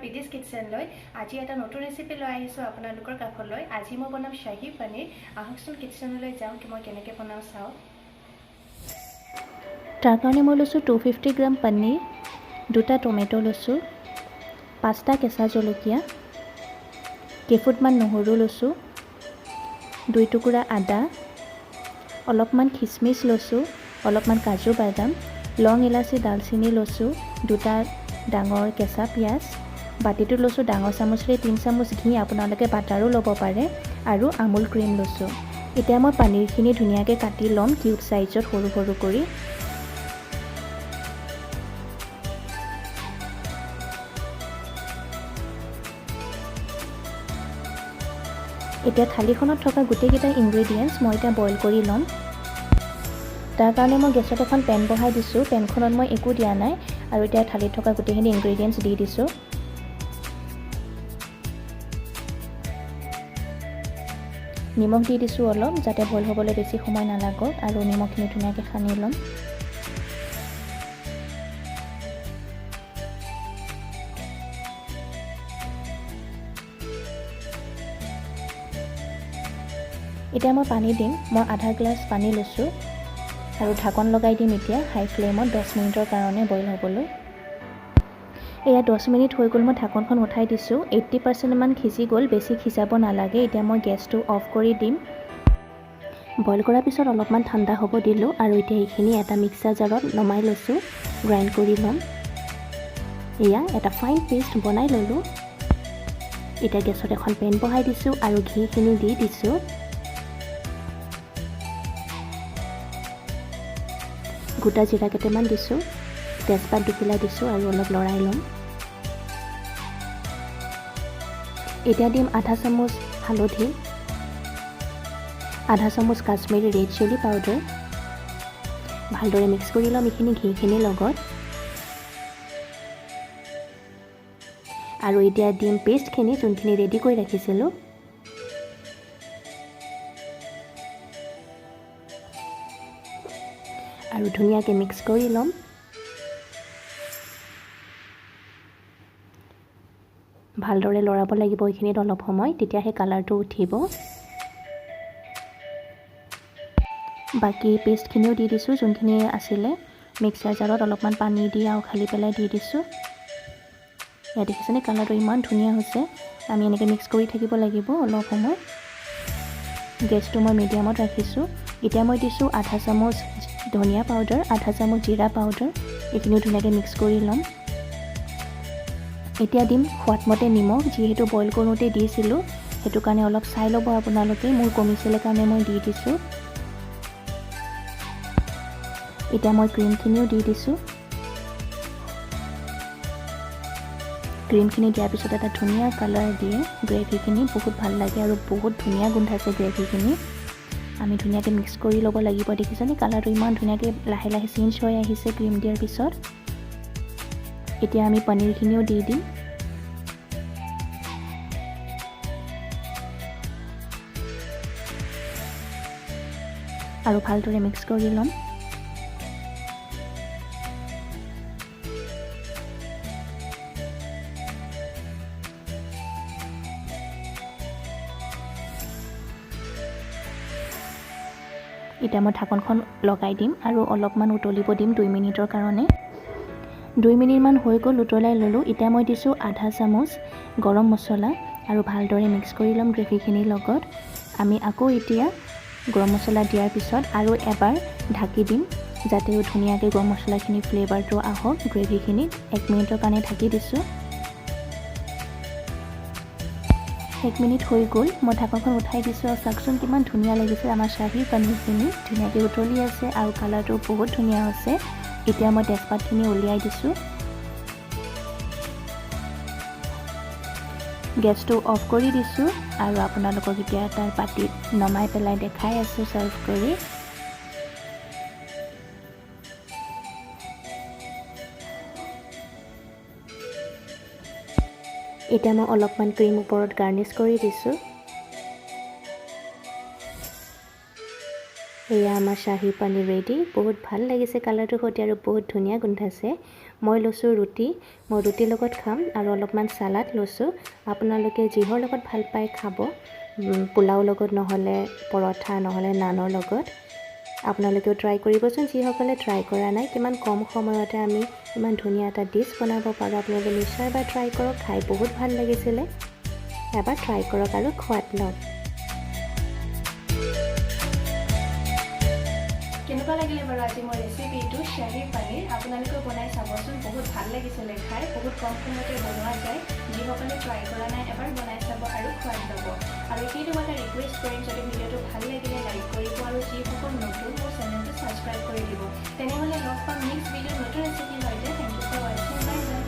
পিডিছ কিটচেনলৈ আজি এটা নতুন ৰেচিপি লৈ আহিছোঁ আপোনালোকৰ কাষলৈ। আজি মই বনাম শাহী পনীৰ। আহকচোন কিটচেনলৈ যাওঁ মই কেনেকৈ বনাওঁ চাওঁ। তাৰ কাৰণে মই লৈছোঁ 250 গ্ৰাম পনীৰ, 2টা টমেটো লৈছোঁ, 5টা কেঁচা জলকীয়া, কেইফুটমান নহৰু লৈছোঁ, 2 টুকুৰা আদা, অলপমান খিচমিচ লৈছোঁ, অলপমান কাজু বাদাম, লং ইলাচি দালচিনি লৈছোঁ, 2টা ডাঙৰ কেঁচা পিঁয়াজ, বাতিটোত লৈছোঁ ডাঙৰ চামুচেৰে 3 চামুচ ঘি, আপোনালোকে বাটাৰো ল'ব পাৰে, আৰু আমুল ক্ৰীম লৈছোঁ। এতিয়া মই পনীৰখিনি ধুনীয়াকৈ কাটি ল'ম কিউব চাইজত সৰু সৰু কৰি। এতিয়া থালিখনত থকা গোটেইকেইটা ইনগ্ৰেডিয়েণ্টছ মই এতিয়া বইল কৰি ল'ম। তাৰ কাৰণে মই গেছত এখন পেন বহাই দিছোঁ। পেনখনত মই একো দিয়া নাই আৰু এতিয়া থালিত থকা গোটেইখিনি ইনগ্ৰেডিয়েণ্টছ দি দিছোঁ। নিমখ দি দিছোঁ অলপ, যাতে বইল হ'বলৈ বেছি সময় নালাগক, আৰু নিমখখিনি ধুনীয়াকৈ সানি ল'ম। এতিয়া মই পানী দিম। মই আধা গ্লাছ পানী লৈছোঁ আৰু ঢাকন লগাই দিম এতিয়া হাই ফ্লেমত 10 মিনিটৰ কাৰণে বইল হ'বলৈ। এয়া 10 মিনিট হৈ গ'ল, মই ঢাকনখন উঠাই দিছোঁ। 80% মান সিজি গ'ল, বেছি সিজাব নালাগে। এতিয়া মই গেছটো অফ কৰি দিম। বইল কৰাৰ পিছত অলপমান ঠাণ্ডা হ'ব দিলোঁ, আৰু এতিয়া এইখিনি এটা মিক্সাৰ জাৰত নমাই লৈছোঁ, গ্ৰাইণ্ড কৰি ল'ম। এয়া এটা ফাইন পেষ্ট বনাই ল'লোঁ। এতিয়া গেছত এখন পেন বহাই দিছোঁ আৰু ঘিখিনি দি দিছোঁ। গোটা জিৰা কেইটামান দিছোঁ, তেজপাত দুখিলা দিছোঁ আৰু অলপ লৰাই ল'ম। এতিয়া দিম আধা চামুচ হালধি, আধা চামুচ কাশ্মীৰী ৰেড চিলি পাউডাৰ। ভালদৰে মিক্স কৰি ল'ম এইখিনি ঘিখিনিৰ লগত। আৰু এতিয়া দিম পেষ্টখিনি, যোনখিনি ৰেডি কৰি ৰাখিছিলোঁ। আৰু ধুনীয়াকৈ মিক্স কৰি ল'ম। ভালদৰে লৰাব লাগিব এইখিনিত অলপ সময়, তেতিয়াহে কালাৰটো উঠিব। বাকী পেষ্টখিনিও দি দিছোঁ, যোনখিনি আছিলে মিক্সাৰ জাৰত অলপমান পানী দি আৰু খালি পেলাই দি দিছোঁ। ইয়াত দেখিছেনে কালাৰটো ইমান ধুনীয়া হৈছে। আমি এনেকৈ মিক্স কৰি থাকিব লাগিব অলপ সময়। গেছটো মই মিডিয়ামত ৰাখিছোঁ। এতিয়া মই দিছোঁ আধা চামুচ ধনিয়া পাউডাৰ, আধা চামুচ জিৰা পাউডাৰ। এইখিনিও ধুনীয়াকৈ মিক্স কৰি ল'ম। এতিয়া দিম সোৱাদমতে নিমখ, যিহেতু বইল কৰোঁতে দিছিলোঁ, সেইটো কাৰণে অলপ চাই ল'ব আপোনালোকে। মোৰ কমিছিলে কাৰণে মই দি দিছোঁ। এতিয়া মই ক্ৰীমখিনিও দি দিছোঁ। ক্ৰীমখিনি দিয়াৰ পিছত এটা ধুনীয়া কালাৰ দিয়ে গ্ৰেভিখিনি, বহুত ভাল লাগে আৰু বহুত ধুনীয়া গোন্ধাইছে গ্ৰেভিখিনি। আমি ধুনীয়াকৈ মিক্স কৰি ল'ব লাগিব। দেখিছেনে কালাৰটো ইমান ধুনীয়াকৈ লাহে লাহে চেঞ্জ হৈ আহিছে ক্ৰীম দিয়াৰ পিছত। এতিয়া আমি পনীৰখিনিও দি দিম। আৰু ভালদৰে মিক্স কৰি ল'ম। এতিয়া মই ঢাকনখন লগাই দিম আৰু অলপমান উতলিব দিম 2 মিনিটৰ কাৰণে। 2 মিনিটমান হৈ গ'ল, উতলাই ল'লোঁ। এতিয়া মই দিছোঁ আধা চামুচ গৰম মছলা আৰু ভালদৰে মিক্স কৰি ল'ম গ্ৰেভিখিনিৰ লগত। আমি আকৌ এতিয়া গৰম মছলা দিয়াৰ পিছত আৰু এবাৰ ঢাকি দিম, যাতে ধুনীয়াকৈ গৰম মছলাখিনি ফ্লেভাৰটো আহক গ্ৰেভিখিনিত। 1 মিনিটৰ কাৰণে ঢাকি দিছোঁ। 1 মিনিট হৈ গ'ল, মই ঢাকনখন উঠাই দিছোঁ আৰু চাওকচোন কিমান ধুনীয়া লাগিছে আমাৰ শ্বাহী পনীৰখিনি। ধুনীয়াকৈ উতলি আছে আৰু কালাৰটো বহুত ধুনীয়া হৈছে। এতিয়া মই তেজপাতখিনি উলিয়াই দিছোঁ। গেছটো অফ কৰি দিছোঁ আৰু আপোনালোকক এতিয়া এটা বাতিত নমাই পেলাই দেখাই আছোঁ ছাৰ্ভ কৰি। এতিয়া মই অলপমান ক্ৰীম ওপৰত গাৰ্নিছ কৰি দিছোঁ। এয়া আমাৰ শ্বাহী পনীৰ ৰেডি। বহুত ভাল লাগিছে কালাৰটোৰ সৈতে আৰু বহুত ধুনীয়া গোন্ধাইছে। মই লৈছোঁ ৰুটি, মই ৰুটিৰ লগত খাম আৰু অলপমান চালাড লৈছোঁ। আপোনালোকে যিহৰ লগত ভাল পায় খাব, পোলাও লগত নহ'লে পৰঠা নহ'লে নানৰ লগত। আপোনালোকেও ট্ৰাই কৰিবচোন যিসকলে ট্ৰাই কৰা নাই। কিমান কম সময়তে আমি ইমান ধুনীয়া এটা ডিছ বনাব পাৰোঁ। আপোনালোকে নিশ্চয় এবাৰ ট্ৰাই কৰক, খাই বহুত ভাল লাগিছিলে। এবাৰ ট্ৰাই কৰক আৰু খোৱাত লওক। কেনেকুৱা লাগিলে বাৰু আজি মোৰ ৰেচিপিটো শ্বাহী পনীৰ? আপোনালোকেও বনাই চাবচোন, বহুত ভাল লাগিছিলে খাই। বহুত কম সময়তে বনোৱা যায়। যিসকলে ট্ৰাই কৰা নাই এবাৰ বনাই চাব আৰু খোৱাত ল'ব। আৰু সেইটো এটা ৰিকুৱেষ্ট কৰিম, যদি ভিডিঅ'টো ভাল লাগিলে লাইক কৰিব আৰু যিসকল নতুন মোৰ চেনেলটো ছাবস্ক্ৰাইব কৰি দিব। তেনেহ'লে লগ পাম নেক্সট ভিডিঅ'ত নতুন ৰেচিপিৰ সৈতে। থেংক ইউ ফৰ ৱাচিং। Bye bye.